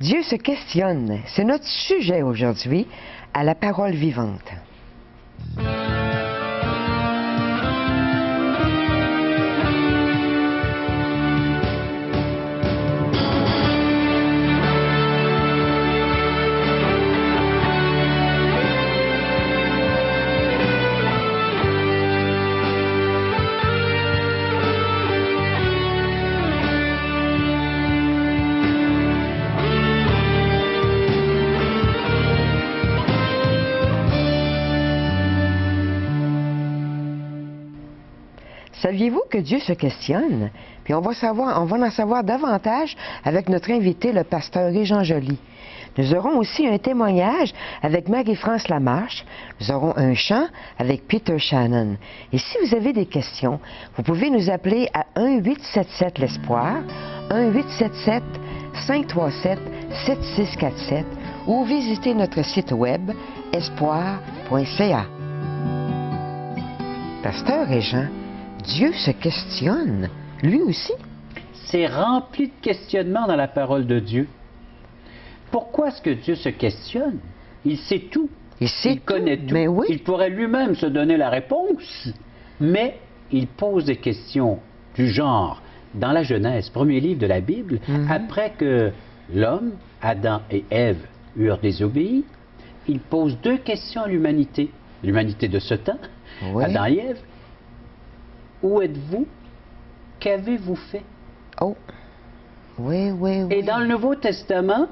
Dieu se questionne. C'est notre sujet aujourd'hui à la parole vivante. Saviez-vous que Dieu se questionne? Puis on va en savoir davantage avec notre invité, le pasteur Régent Joly. Nous aurons aussi un témoignage avec Marie-France Lamarche. Nous aurons un chant avec Peter Shannon. Et si vous avez des questions, vous pouvez nous appeler à 1-877-l'Espoir, 1-877-537-7647 ou visiter notre site web espoir.ca. Pasteur Régent, Dieu se questionne, lui aussi. C'est rempli de questionnements dans la parole de Dieu. Pourquoi est-ce que Dieu se questionne? Il sait tout. Il connaît tout. Mais oui. Il pourrait lui-même se donner la réponse, mais il pose des questions du genre, dans la Genèse, premier livre de la Bible, après que l'homme, Adam et Ève, eurent désobéi, il pose deux questions à l'humanité. L'humanité de ce temps, Oui. Adam et Ève. Où êtes-vous? Qu'avez-vous fait? Oh, oui. Et dans le Nouveau Testament,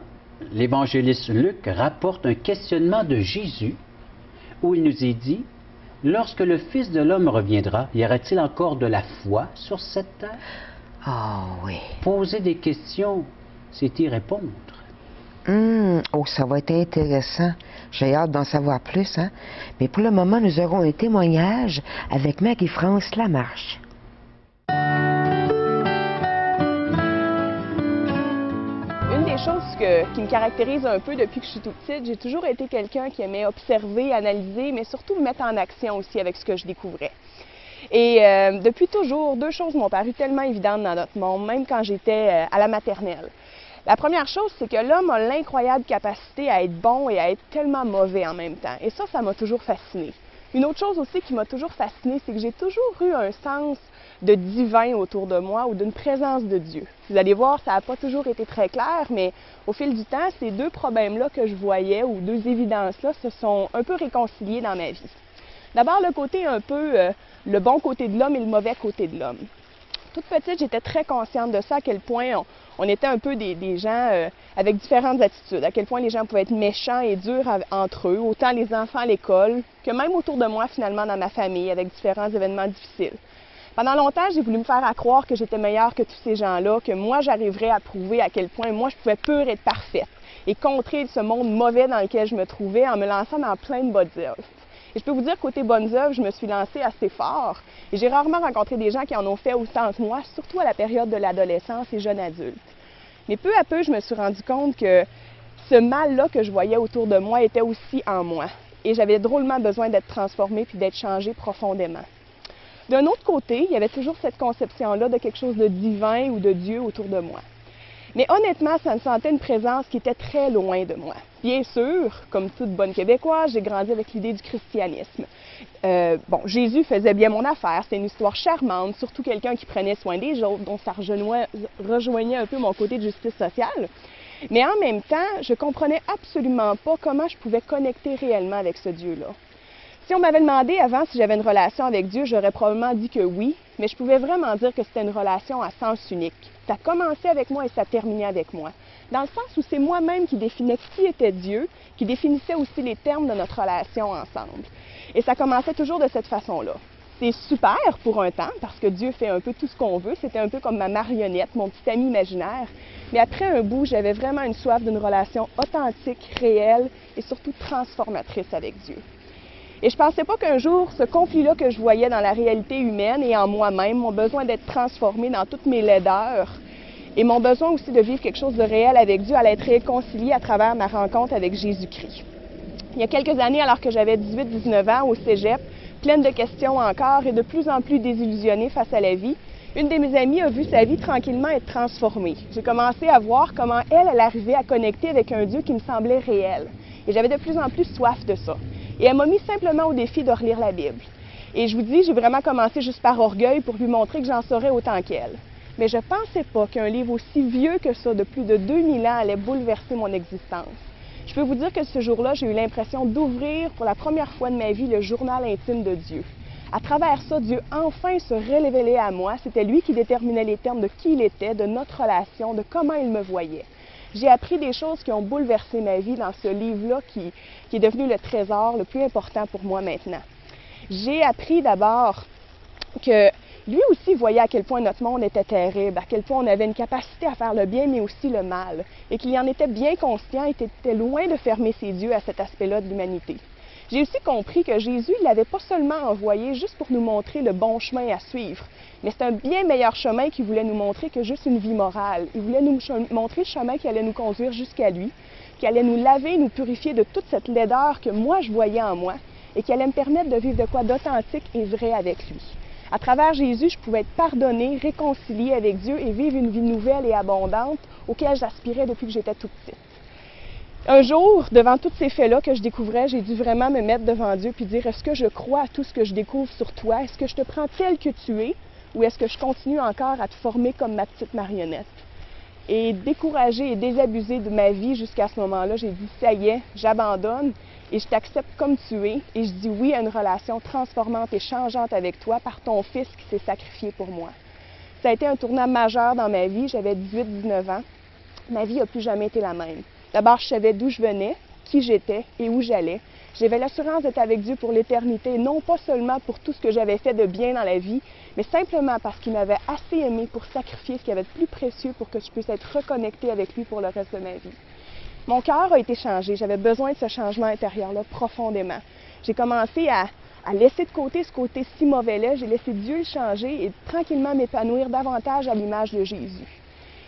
l'évangéliste Luc rapporte un questionnement de Jésus où il nous est dit, lorsque le Fils de l'homme reviendra, y aura-t-il encore de la foi sur cette terre? Oh, oui. Poser des questions, c'est y répondre. Oh, ça va être intéressant. J'ai hâte d'en savoir plus, hein? Mais pour le moment, nous aurons un témoignage avec Marie-France Lamarche. Une des choses qui me caractérise un peu depuis que je suis toute petite, j'ai toujours été quelqu'un qui aimait observer, analyser, mais surtout me mettre en action aussi avec ce que je découvrais. Et depuis toujours, deux choses m'ont paru tellement évidentes dans notre monde, même quand j'étais à la maternelle. La première chose, c'est que l'homme a l'incroyable capacité à être bon et à être tellement mauvais en même temps. Et ça m'a toujours fascinée. Une autre chose aussi qui m'a toujours fascinée, c'est que j'ai toujours eu un sens de divin autour de moi ou d'une présence de Dieu. Vous allez voir, ça n'a pas toujours été très clair, mais au fil du temps, ces deux problèmes-là que je voyais, ou deux évidences-là, se sont un peu réconciliés dans ma vie. D'abord, le côté un peu, le bon côté de l'homme et le mauvais côté de l'homme. Toute petite, j'étais très consciente de ça, à quel point on était un peu des gens avec différentes attitudes, à quel point les gens pouvaient être méchants et durs entre eux, autant les enfants à l'école que même autour de moi, finalement, dans ma famille, avec différents événements difficiles. Pendant longtemps, j'ai voulu me faire croire que j'étais meilleure que tous ces gens-là, que moi, j'arriverais à prouver à quel point moi, je pouvais pure être parfaite et contrer ce monde mauvais dans lequel je me trouvais en me lançant dans plein de bonnes œuvres. Et je peux vous dire, côté bonnes œuvres, je me suis lancée assez fort. Et j'ai rarement rencontré des gens qui en ont fait autant que moi, surtout à la période de l'adolescence et jeune adulte. Mais peu à peu, je me suis rendu compte que ce mal-là que je voyais autour de moi était aussi en moi. Et j'avais drôlement besoin d'être transformée puis d'être changée profondément. D'un autre côté, il y avait toujours cette conception-là de quelque chose de divin ou de Dieu autour de moi. Mais honnêtement, ça me sentait une présence qui était très loin de moi. Bien sûr, comme toute bonne Québécoise, j'ai grandi avec l'idée du christianisme. Jésus faisait bien mon affaire, c'était une histoire charmante, surtout quelqu'un qui prenait soin des autres, dont ça rejoignait un peu mon côté de justice sociale. Mais en même temps, je comprenais absolument pas comment je pouvais connecter réellement avec ce Dieu-là. Si on m'avait demandé avant si j'avais une relation avec Dieu, j'aurais probablement dit que oui, mais je pouvais vraiment dire que c'était une relation à sens unique. Ça commençait avec moi et ça terminait avec moi. Dans le sens où c'est moi-même qui définais qui était Dieu, qui définissait aussi les termes de notre relation ensemble. Et ça commençait toujours de cette façon-là. C'est super pour un temps, parce que Dieu fait un peu tout ce qu'on veut. C'était un peu comme ma marionnette, mon petit ami imaginaire. Mais après un bout, j'avais vraiment une soif d'une relation authentique, réelle et surtout transformatrice avec Dieu. Et je ne pensais pas qu'un jour, ce conflit-là que je voyais dans la réalité humaine et en moi-même, mon besoin d'être transformée dans toutes mes laideurs et mon besoin aussi de vivre quelque chose de réel avec Dieu allait être réconcilié à travers ma rencontre avec Jésus-Christ. Il y a quelques années, alors que j'avais 18-19 ans au cégep, pleine de questions encore et de plus en plus désillusionnée face à la vie, Une de mes amies a vu sa vie tranquillement être transformée. J'ai commencé à voir comment elle arrivait à connecter avec un Dieu qui me semblait réel. Et j'avais de plus en plus soif de ça. Et elle m'a mis simplement au défi de relire la Bible. Et je vous dis, j'ai vraiment commencé juste par orgueil pour lui montrer que j'en saurais autant qu'elle. Mais je ne pensais pas qu'un livre aussi vieux que ça, de plus de 2000 ans, allait bouleverser mon existence. Je peux vous dire que ce jour-là, j'ai eu l'impression d'ouvrir pour la première fois de ma vie le journal intime de Dieu. À travers ça, Dieu enfin se révélait à moi. C'était lui qui déterminait les termes de qui il était, de notre relation, de comment il me voyait. J'ai appris des choses qui ont bouleversé ma vie dans ce livre-là qui est devenu le trésor le plus important pour moi maintenant. J'ai appris d'abord que lui aussi voyait à quel point notre monde était terrible, à quel point on avait une capacité à faire le bien, mais aussi le mal, et qu'il en était bien conscient et était loin de fermer ses yeux à cet aspect-là de l'humanité. J'ai aussi compris que Jésus ne l'avait pas seulement envoyé juste pour nous montrer le bon chemin à suivre, mais c'est un bien meilleur chemin qu'il voulait nous montrer que juste une vie morale. Il voulait nous montrer le chemin qui allait nous conduire jusqu'à lui, qui allait nous laver, nous purifier de toute cette laideur que moi je voyais en moi, et qui allait me permettre de vivre de quoi d'authentique et vrai avec lui. À travers Jésus, je pouvais être pardonnée, réconciliée avec Dieu et vivre une vie nouvelle et abondante auquel j'aspirais depuis que j'étais toute petite. Un jour, devant tous ces faits-là que je découvrais, j'ai dû vraiment me mettre devant Dieu puis dire, est-ce que je crois à tout ce que je découvre sur toi? Est-ce que je te prends tel que tu es? Ou est-ce que je continue encore à te former comme ma petite marionnette? Et découragée et désabusée de ma vie jusqu'à ce moment-là, j'ai dit, ça y est, j'abandonne et je t'accepte comme tu es. Et je dis oui à une relation transformante et changeante avec toi par ton fils qui s'est sacrifié pour moi. Ça a été un tournant majeur dans ma vie. J'avais 18-19 ans. Ma vie n'a plus jamais été la même. D'abord, je savais d'où je venais, qui j'étais et où j'allais. J'avais l'assurance d'être avec Dieu pour l'éternité, non pas seulement pour tout ce que j'avais fait de bien dans la vie, mais simplement parce qu'il m'avait assez aimé pour sacrifier ce qu'il y avait de plus précieux pour que je puisse être reconnectée avec lui pour le reste de ma vie. Mon cœur a été changé. J'avais besoin de ce changement intérieur-là profondément. J'ai commencé à laisser de côté ce côté si mauvais-là. J'ai laissé Dieu le changer et tranquillement m'épanouir davantage à l'image de Jésus.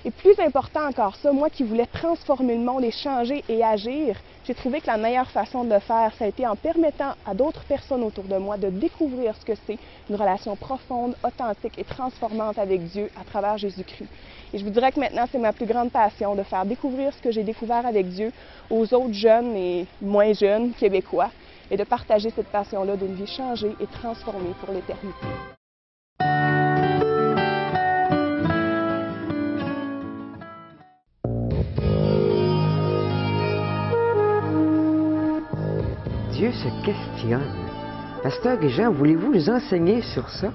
Et plus important encore ça, moi qui voulais transformer le monde et changer et agir, j'ai trouvé que la meilleure façon de le faire, ça a été en permettant à d'autres personnes autour de moi de découvrir ce que c'est une relation profonde, authentique et transformante avec Dieu à travers Jésus-Christ. Et je vous dirais que maintenant, c'est ma plus grande passion de faire découvrir ce que j'ai découvert avec Dieu aux autres jeunes et moins jeunes Québécois et de partager cette passion-là d'une vie changée et transformée pour l'éternité. Dieu se questionne. Pasteur Jean, voulez-vous nous enseigner sur ça?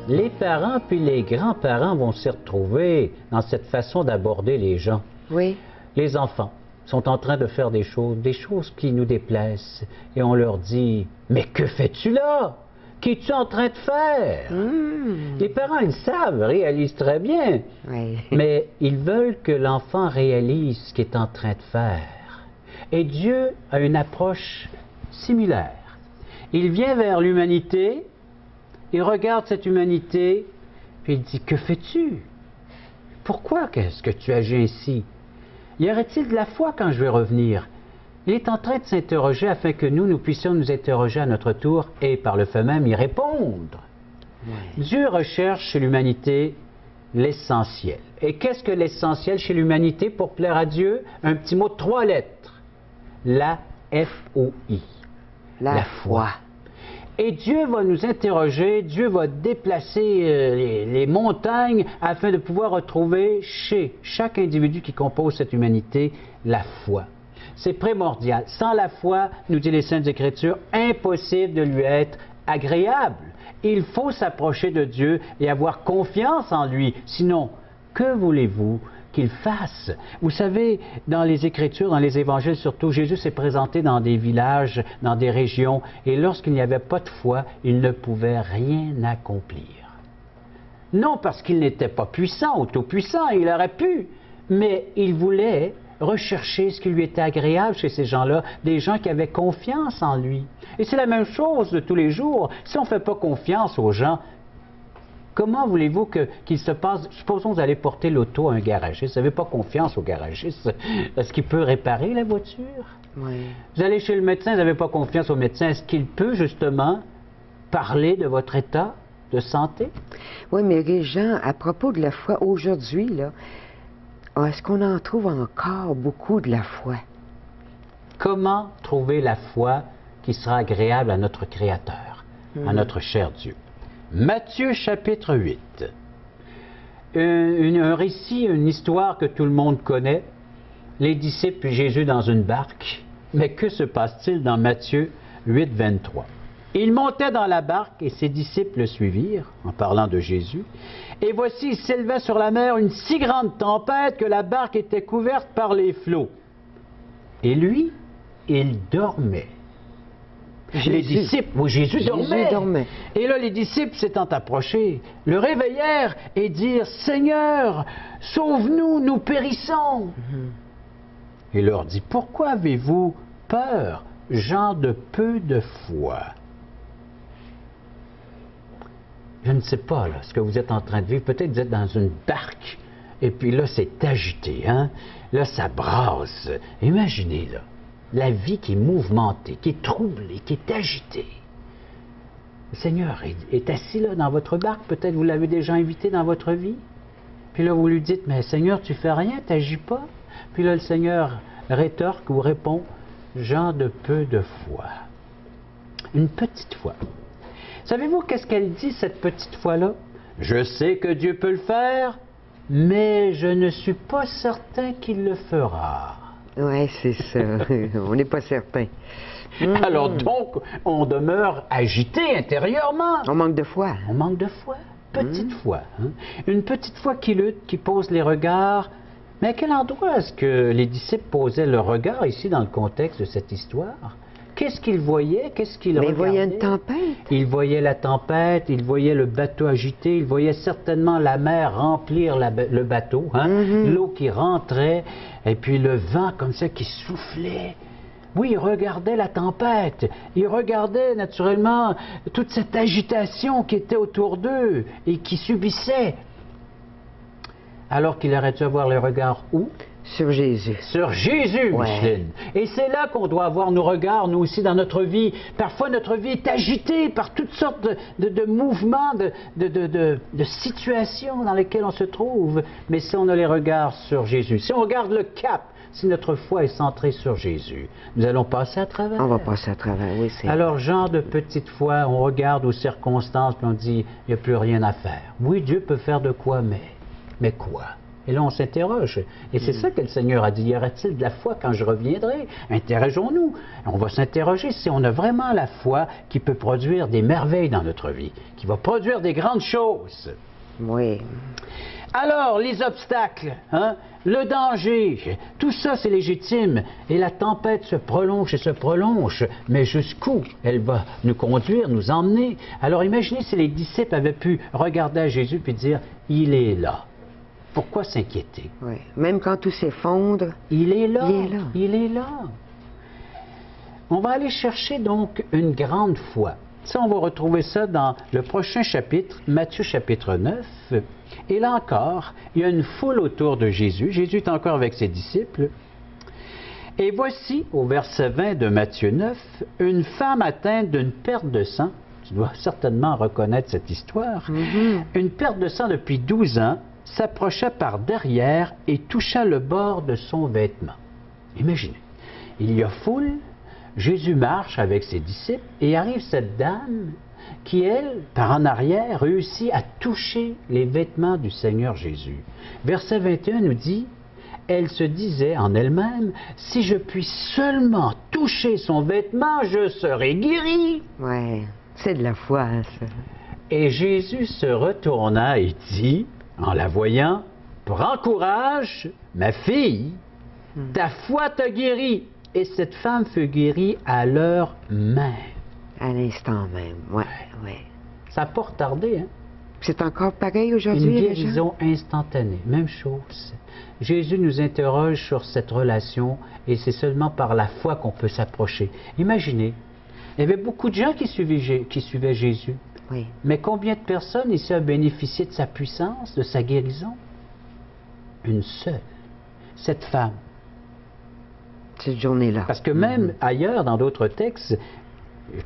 Les parents puis les grands-parents vont s'y retrouver dans cette façon d'aborder les gens. Oui. Les enfants sont en train de faire des choses qui nous déplaisent. Et on leur dit, mais que fais-tu là? Qu'es-tu en train de faire? Les parents, ils savent, réalisent très bien. Oui. Mais ils veulent que l'enfant réalise ce qu'il est en train de faire. Et Dieu a une approche similaire. Il vient vers l'humanité, il regarde cette humanité, puis il dit, que fais-tu? Pourquoi est-ce que tu agis ainsi? Y aurait-il de la foi quand je vais revenir? Il est en train de s'interroger afin que nous puissions nous interroger à notre tour et par le fait même y répondre. Oui. Dieu recherche chez l'humanité l'essentiel. Et qu'est-ce que l'essentiel chez l'humanité pour plaire à Dieu? Un petit mot de 3 lettres. La F-O-I. La foi. Et Dieu va nous interroger, Dieu va déplacer les montagnes afin de pouvoir retrouver chez chaque individu qui compose cette humanité la foi. C'est primordial. Sans la foi, nous dit les Saintes Écritures, impossible de lui être agréable. Il faut s'approcher de Dieu et avoir confiance en lui. Sinon, que voulez-vous qu'il fasse? Vous savez, dans les Écritures, dans les Évangiles surtout, Jésus s'est présenté dans des villages, dans des régions, et lorsqu'il n'y avait pas de foi, il ne pouvait rien accomplir. Non parce qu'il n'était pas puissant ou tout-puissant, il aurait pu, mais il voulait rechercher ce qui lui était agréable chez ces gens-là, des gens qui avaient confiance en lui. Et c'est la même chose de tous les jours. Si on ne fait pas confiance aux gens, comment voulez-vous qu'il se passe? Supposons que vous allez porter l'auto à un garagiste. Vous n'avez pas confiance au garagiste. Est-ce qu'il peut réparer la voiture? Oui. Vous allez chez le médecin, vous n'avez pas confiance au médecin. Est-ce qu'il peut justement parler de votre état? de santé. Oui, mais Régent, à propos de la foi, aujourd'hui, là, est-ce qu'on en trouve encore beaucoup de la foi? Comment trouver la foi qui sera agréable à notre Créateur, à notre cher Dieu? Matthieu chapitre 8. Un récit, une histoire que tout le monde connaît. Les disciples et Jésus dans une barque. Mais que se passe-t-il dans Matthieu 8, 23? Il montait dans la barque et ses disciples le suivirent, en parlant de Jésus. Et voici, il s'éleva sur la mer une si grande tempête que la barque était couverte par les flots. Et lui, il dormait. Les disciples, oui, Jésus dormait. Et là, les disciples s'étant approchés, le réveillèrent et dirent, « Seigneur, sauve-nous, nous périssons. » Il leur dit, « Pourquoi avez-vous peur, gens de peu de foi? » Je ne sais pas là, ce que vous êtes en train de vivre. Peut-être que vous êtes dans une barque, et puis là, c'est agité, hein? Là, ça brasse. Imaginez, là, la vie qui est mouvementée, qui est troublée, qui est agitée. Le Seigneur est assis là dans votre barque. Peut-être vous l'avez déjà invité dans votre vie. Puis là, vous lui dites, « Mais Seigneur, tu fais rien, tu n'agis pas. » Puis là, le Seigneur rétorque ou répond, « Gens de peu de foi. » Une petite foi. Savez-vous qu'est-ce qu'elle dit, cette petite foi-là? « Je sais que Dieu peut le faire, mais je ne suis pas certain qu'il le fera. » Oui, c'est ça. On n'est pas certain. Alors donc, on demeure agité intérieurement. On manque de foi. On manque de foi. Petite foi. Hein? Une petite foi qui lutte, qui pose les regards. Mais à quel endroit est-ce que les disciples posaient leur regard ici dans le contexte de cette histoire? Qu'est-ce qu'ils voyaient? Qu'est-ce qu'ils regardaient? Ils voyaient une tempête. Ils voyaient la tempête, ils voyaient le bateau agité, ils voyaient certainement la mer remplir le bateau, hein? L'eau qui rentrait, et puis le vent comme ça qui soufflait. Oui, ils regardaient la tempête, ils regardaient naturellement toute cette agitation qui était autour d'eux et qui subissait. Alors qu'il aurait dû avoir les regards où? Sur Jésus. Sur Jésus, ouais. Micheline. Et c'est là qu'on doit avoir nos regards, nous aussi, dans notre vie. Parfois, notre vie est agitée par toutes sortes de mouvements, de situations dans lesquelles on se trouve. Mais si on a les regards sur Jésus, si on regarde le cap, si notre foi est centrée sur Jésus, nous allons passer à travers. On va passer à travers, oui. Alors, genre de petite foi, on regarde aux circonstances, puis on dit, il n'y a plus rien à faire. Oui, Dieu peut faire de quoi, mais quoi? Et là, on s'interroge. Et c'est ça que le Seigneur a dit. Y aura-t-il de la foi quand je reviendrai? Interrogeons-nous. On va s'interroger si on a vraiment la foi qui peut produire des merveilles dans notre vie, qui va produire des grandes choses. Oui. Alors, les obstacles, hein, le danger, tout ça, c'est légitime. Et la tempête se prolonge et se prolonge. Mais jusqu'où elle va nous conduire, nous emmener? Alors, imaginez si les disciples avaient pu regarder à Jésus et dire, « Il est là. » Pourquoi s'inquiéter? Oui. Même quand tout s'effondre, il est là. Il est là. Il est là. On va aller chercher donc une grande foi. Ça, on va retrouver ça dans le prochain chapitre, Matthieu chapitre 9. Et là encore, il y a une foule autour de Jésus. Jésus est encore avec ses disciples. Et voici, au verset 20 de Matthieu 9, une femme atteinte d'une perte de sang. Tu dois certainement reconnaître cette histoire. Une perte de sang depuis 12 ans. S'approcha par derrière et toucha le bord de son vêtement. Imaginez, il y a foule, Jésus marche avec ses disciples et arrive cette dame qui, elle, par en arrière, réussit à toucher les vêtements du Seigneur Jésus. Verset 21 nous dit, elle se disait en elle-même, si je puis seulement toucher son vêtement, je serai guérie. Oui, c'est de la foi, hein, ça. Et Jésus se retourna et dit, en la voyant, « Prends courage, ma fille, ta foi t'a guérie. » Et cette femme fut guérie à l'heure même. À l'instant même, oui, oui. Ça n'a pas retardé, hein? C'est encore pareil aujourd'hui, Une guérison instantanée, même chose. Jésus nous interroge sur cette relation et c'est seulement par la foi qu'on peut s'approcher. Imaginez, il y avait beaucoup de gens qui suivaient Jésus. Oui. Mais combien de personnes ici ont bénéficié de sa puissance, de sa guérison? Une seule. Cette femme. Cette journée-là. Parce que même ailleurs, dans d'autres textes,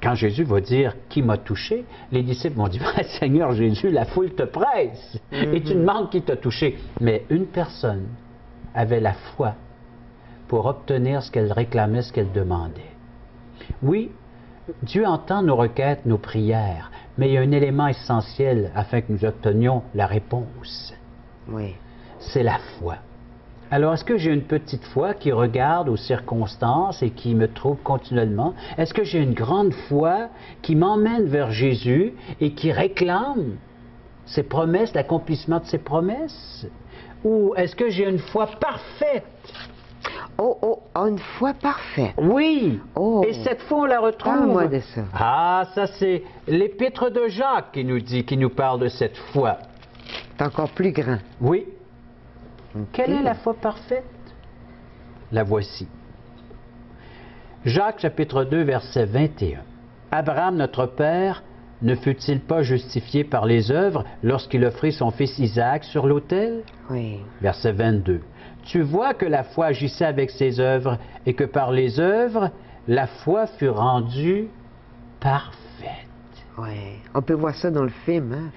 quand Jésus va dire « Qui m'a touché ?», les disciples vont dire « Seigneur Jésus, la foule te presse et tu demandes qui t'a touché. » Mais une personne avait la foi pour obtenir ce qu'elle réclamait, ce qu'elle demandait. Oui, Dieu entend nos requêtes, nos prières, mais il y a un élément essentiel afin que nous obtenions la réponse. Oui. C'est la foi. Alors, est-ce que j'ai une petite foi qui regarde aux circonstances et qui me trouve continuellement? Est-ce que j'ai une grande foi qui m'emmène vers Jésus et qui réclame ses promesses, l'accomplissement de ses promesses? Ou est-ce que j'ai une foi parfaite? Oh, une foi parfaite. Oui. Oh. Et cette foi, on la retrouve. Parle-moi de ça. Ah, ça c'est l'épître de Jacques qui nous dit, qui nous parle de cette foi. C'est encore plus grand. Oui. Okay. Quelle est la foi parfaite? La voici. Jacques chapitre 2, verset 21. Abraham, notre père, ne fut-il pas justifié par les œuvres lorsqu'il offrit son fils Isaac sur l'autel? Oui. Verset 22. Tu vois que la foi agissait avec ses œuvres et que par les œuvres, la foi fut rendue parfaite. Oui. On peut voir ça dans le film, hein?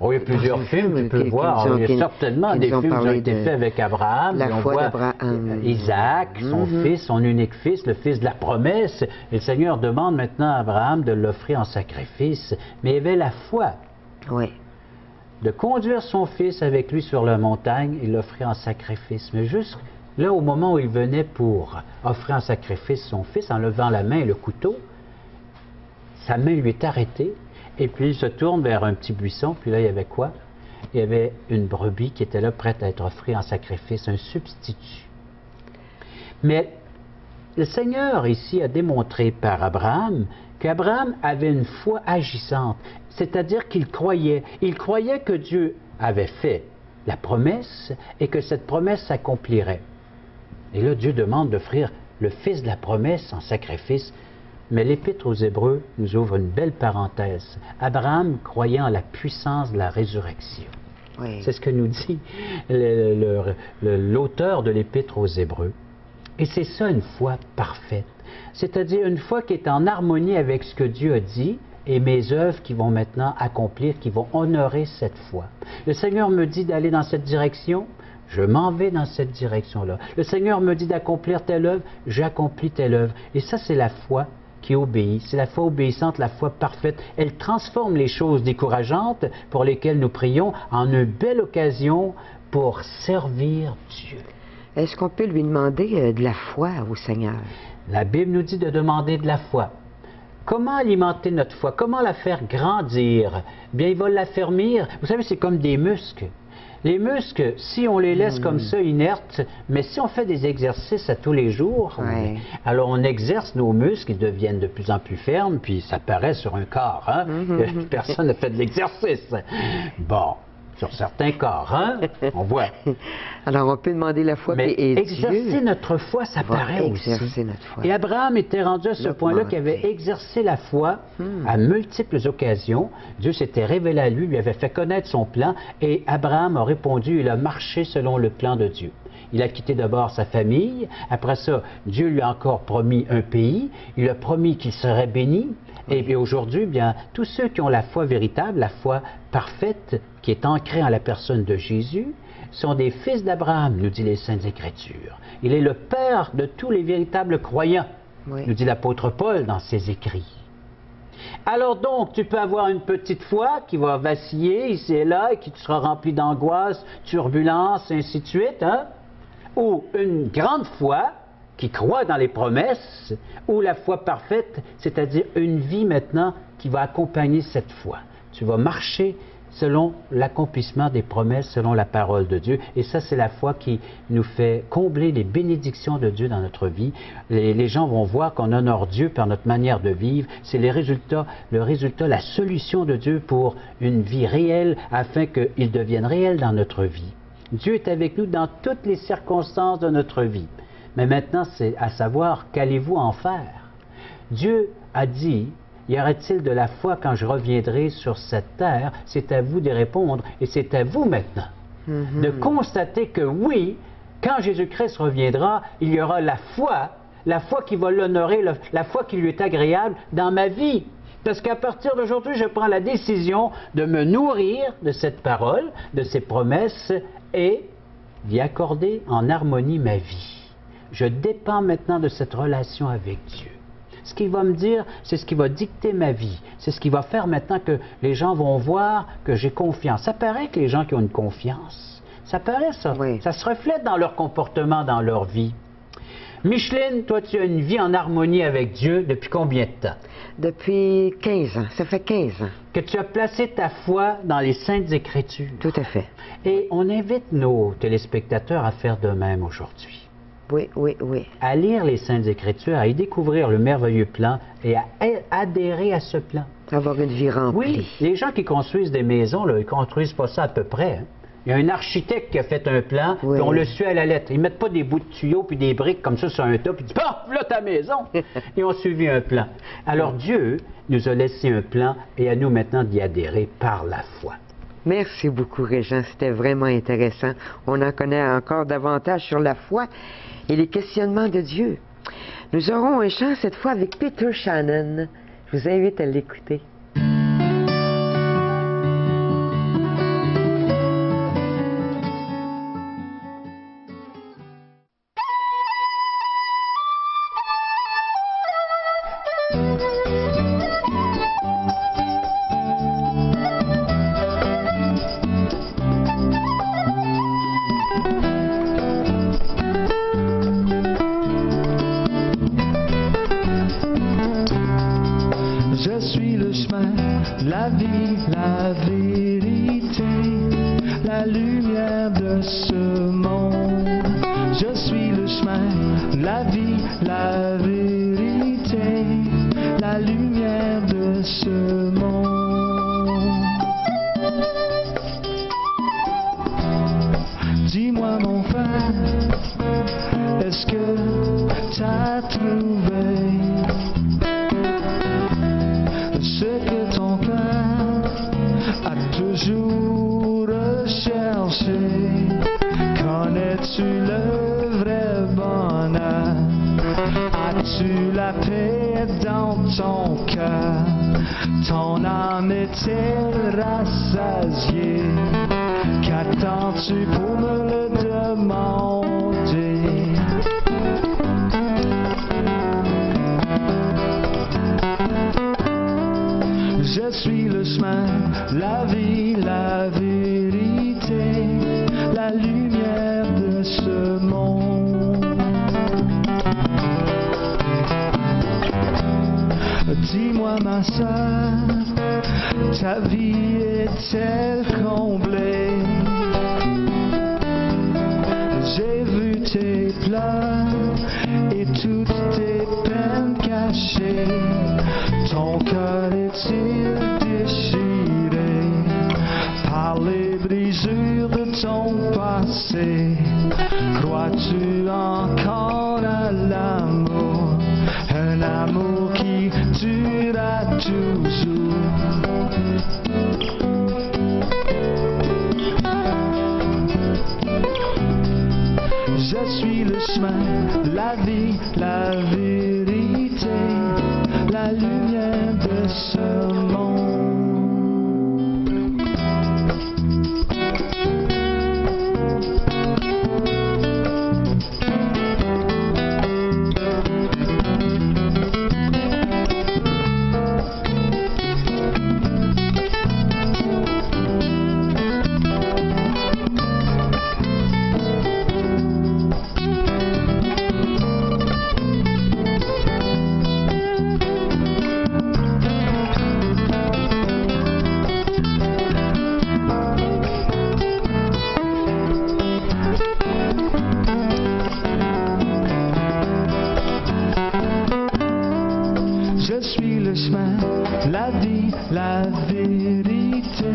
Oh, il y a plusieurs films, tu peux voir. Il y a certainement des films qui ont été faits avec Abraham. La foi voit d'Abraham. Isaac, son fils, son unique fils, le fils de la promesse. Et le Seigneur demande maintenant à Abraham de l'offrir en sacrifice. Mais il avait la foi. Oui. De conduire son fils avec lui sur la montagne et l'offrir en sacrifice. Mais juste là, au moment où il venait pour offrir en sacrifice son fils, en levant la main et le couteau, sa main lui est arrêtée. Et puis il se tourne vers un petit buisson, puis là il y avait quoi? Il y avait une brebis qui était là prête à être offerte en sacrifice, un substitut. Mais le Seigneur ici a démontré par Abraham qu'Abraham avait une foi agissante, c'est-à-dire qu'il croyait que Dieu avait fait la promesse et que cette promesse s'accomplirait. Et là Dieu demande d'offrir le fils de la promesse en sacrifice. Mais l'Épître aux Hébreux nous ouvre une belle parenthèse. Abraham croyait en la puissance de la résurrection. Oui. C'est ce que nous dit l'auteur de l'Épître aux Hébreux. Et c'est ça une foi parfaite. C'est-à-dire une foi qui est en harmonie avec ce que Dieu a dit et mes œuvres qui vont maintenant accomplir, qui vont honorer cette foi. Le Seigneur me dit d'aller dans cette direction. Je m'en vais dans cette direction-là. Le Seigneur me dit d'accomplir telle œuvre, j'accomplis telle œuvre. Et ça, c'est la foi qui obéit. C'est la foi obéissante, la foi parfaite. Elle transforme les choses décourageantes pour lesquelles nous prions en une belle occasion pour servir Dieu. Est-ce qu'on peut lui demander de la foi au Seigneur? La Bible nous dit de demander de la foi. Comment alimenter notre foi? Comment la faire grandir? Bien, il va l'affermir. Vous savez, c'est comme des muscles. Les muscles, si on les laisse comme ça inertes, mais si on fait des exercices à tous les jours, alors on exerce nos muscles, ils deviennent de plus en plus fermes, puis ça paraît sur un corps, hein? Personne n'a fait de l'exercice. Bon, sur certains corps, hein? On voit. Alors on peut demander la foi, mais et exercer Dieu notre foi, ça paraît aussi. Notre foi. Et Abraham était rendu à ce point-là qu'il avait exercé la foi à multiples occasions. Dieu s'était révélé à lui, lui avait fait connaître son plan, et Abraham a répondu, il a marché selon le plan de Dieu. Il a quitté d'abord sa famille, après ça, Dieu lui a encore promis un pays, il a promis qu'il serait béni, et puis aujourd'hui, bien, tous ceux qui ont la foi véritable, la foi parfaite, qui est ancrée en la personne de Jésus, sont des fils d'Abraham, nous dit les Saintes Écritures. Il est le père de tous les véritables croyants, nous dit l'apôtre Paul dans ses écrits. Alors donc, tu peux avoir une petite foi qui va vaciller ici et là, et qui sera remplie d'angoisse, turbulence, ainsi de suite, hein? Ou une grande foi qui croit dans les promesses, ou la foi parfaite, c'est-à-dire une vie maintenant qui va accompagner cette foi. Tu vas marcher selon l'accomplissement des promesses, selon la parole de Dieu. Et ça, c'est la foi qui nous fait combler les bénédictions de Dieu dans notre vie. Les gens vont voir qu'on honore Dieu par notre manière de vivre. C'est le résultat, la solution de Dieu pour une vie réelle, afin qu'il devienne réel dans notre vie. Dieu est avec nous dans toutes les circonstances de notre vie. Mais maintenant, c'est à savoir, qu'allez-vous en faire? Dieu a dit, y aura-t-il de la foi quand je reviendrai sur cette terre? C'est à vous de répondre, et c'est à vous maintenant de constater que oui, quand Jésus-Christ reviendra, il y aura la foi la foi qui va l'honorer, la foi qui lui est agréable dans ma vie. Parce qu'à partir d'aujourd'hui, je prends la décision de me nourrir de cette parole, de ces promesses et d'y accorder en harmonie ma vie. Je dépends maintenant de cette relation avec Dieu. Ce qu'il va me dire, c'est ce qui va dicter ma vie. C'est ce qui va faire maintenant que les gens vont voir que j'ai confiance. Ça paraît que les gens qui ont une confiance, ça paraît ça. Oui. Ça se reflète dans leur comportement, dans leur vie. Micheline, toi, tu as une vie en harmonie avec Dieu depuis combien de temps? Depuis 15 ans. Ça fait 15 ans. Que tu as placé ta foi dans les Saintes Écritures. Tout à fait. Et on invite nos téléspectateurs à faire de même aujourd'hui. Oui, oui, oui. À lire les Saintes Écritures, à y découvrir le merveilleux plan et à adhérer à ce plan. Avoir une vie remplie. Oui, les gens qui construisent des maisons, là, ils ne construisent pas ça à peu près. Hein. Il y a un architecte qui a fait un plan, oui. Puis on le suit à la lettre. Ils ne mettent pas des bouts de tuyaux puis des briques comme ça sur un tas, puis ils disent « Bon, là ta maison! » Ils ont suivi un plan. Alors Dieu nous a laissé un plan et à nous maintenant d'y adhérer par la foi. Merci beaucoup, Régent. C'était vraiment intéressant. On en connaît encore davantage sur la foi et les questionnements de Dieu. Nous aurons un chant cette fois avec Peter Shannon. Je vous invite à l'écouter. Je suis le chemin, la vie, la vérité, la lumière de ce monde. Je suis le chemin, la vie, la vérité, la lumière de ce monde. Dis-moi mon frère, est-ce que t'as trouvé ce que ton cœur a toujours recherché? Connais-tu le vrai bonheur? As-tu la paix dans ton cœur? Ton âme est-elle rassasiée? Qu'attends-tu pour me le demander? Je suis le chemin, la vie, la vérité, la lumière de ce monde. Dis-moi ma sœur, ta vie est-elle comblée? J'ai vu tes pleurs et toutes tes peines cachées. Ton cœur est-il déchiré par les brisures de ton passé? Crois-tu encore à l'amour, un amour qui durera toujours? Je suis le chemin, la vie, la vérité, la lumière de ce monde. Je suis le chemin, la vie, la vérité,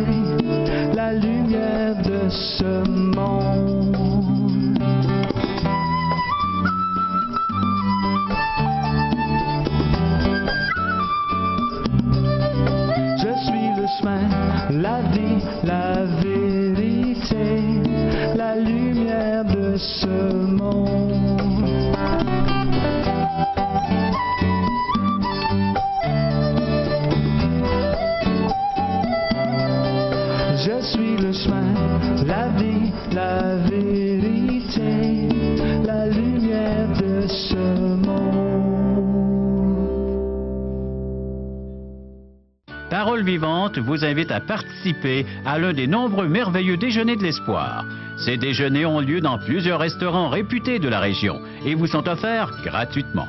la lumière de ce monde. Je suis le chemin, la vie, la vérité, la lumière de ce monde. vivante vous invite à participer à l'un des nombreux merveilleux déjeuners de l'espoir. Ces déjeuners ont lieu dans plusieurs restaurants réputés de la région et vous sont offerts gratuitement.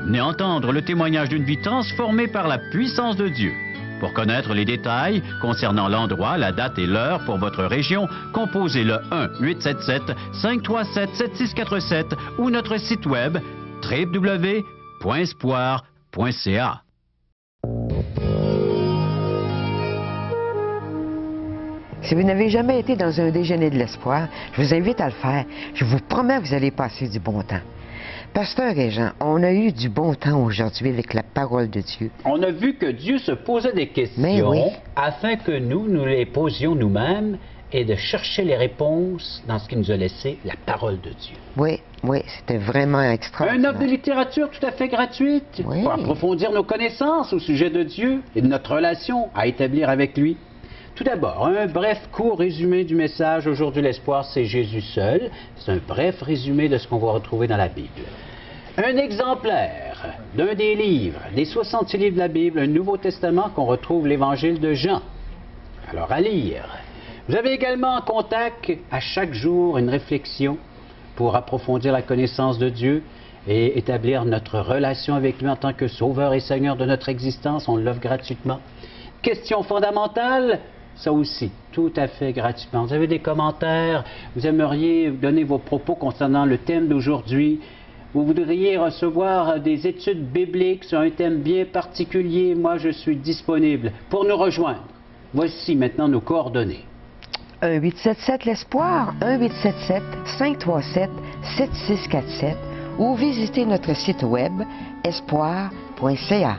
Venez entendre le témoignage d'une vie transformée par la puissance de Dieu. Pour connaître les détails concernant l'endroit, la date et l'heure pour votre région, composez le 1-877-537-7647 ou notre site web www.espoir.ca. Si vous n'avez jamais été dans un déjeuner de l'espoir, je vous invite à le faire. Je vous promets que vous allez passer du bon temps. Pasteur et Jean, on a eu du bon temps aujourd'hui avec la parole de Dieu. On a vu que Dieu se posait des questions afin que nous les posions nous-mêmes et de chercher les réponses dans ce qu'il nous a laissé, la parole de Dieu. Oui, c'était vraiment extraordinaire. Un œuvre de littérature tout à fait gratuite pour approfondir nos connaissances au sujet de Dieu et de notre relation à établir avec lui. Tout d'abord, un bref court résumé du message. Aujourd'hui, l'espoir, c'est Jésus seul. C'est un bref résumé de ce qu'on va retrouver dans la Bible. Un exemplaire d'un des livres, des 66 livres de la Bible, un Nouveau Testament qu'on retrouve l'Évangile de Jean. Alors, à lire. Vous avez également en contact à chaque jour une réflexion pour approfondir la connaissance de Dieu et établir notre relation avec lui en tant que Sauveur et Seigneur de notre existence. On l'offre gratuitement. Question fondamentale. Ça aussi, tout à fait gratuitement. Vous avez des commentaires, vous aimeriez donner vos propos concernant le thème d'aujourd'hui, vous voudriez recevoir des études bibliques sur un thème bien particulier, moi je suis disponible pour nous rejoindre. Voici maintenant nos coordonnées. 1-877-l'Espoir, 1-877-537-7647 ou visitez notre site web espoir.ca.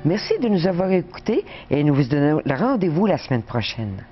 Merci de nous avoir écoutés et nous vous donnons rendez-vous la semaine prochaine.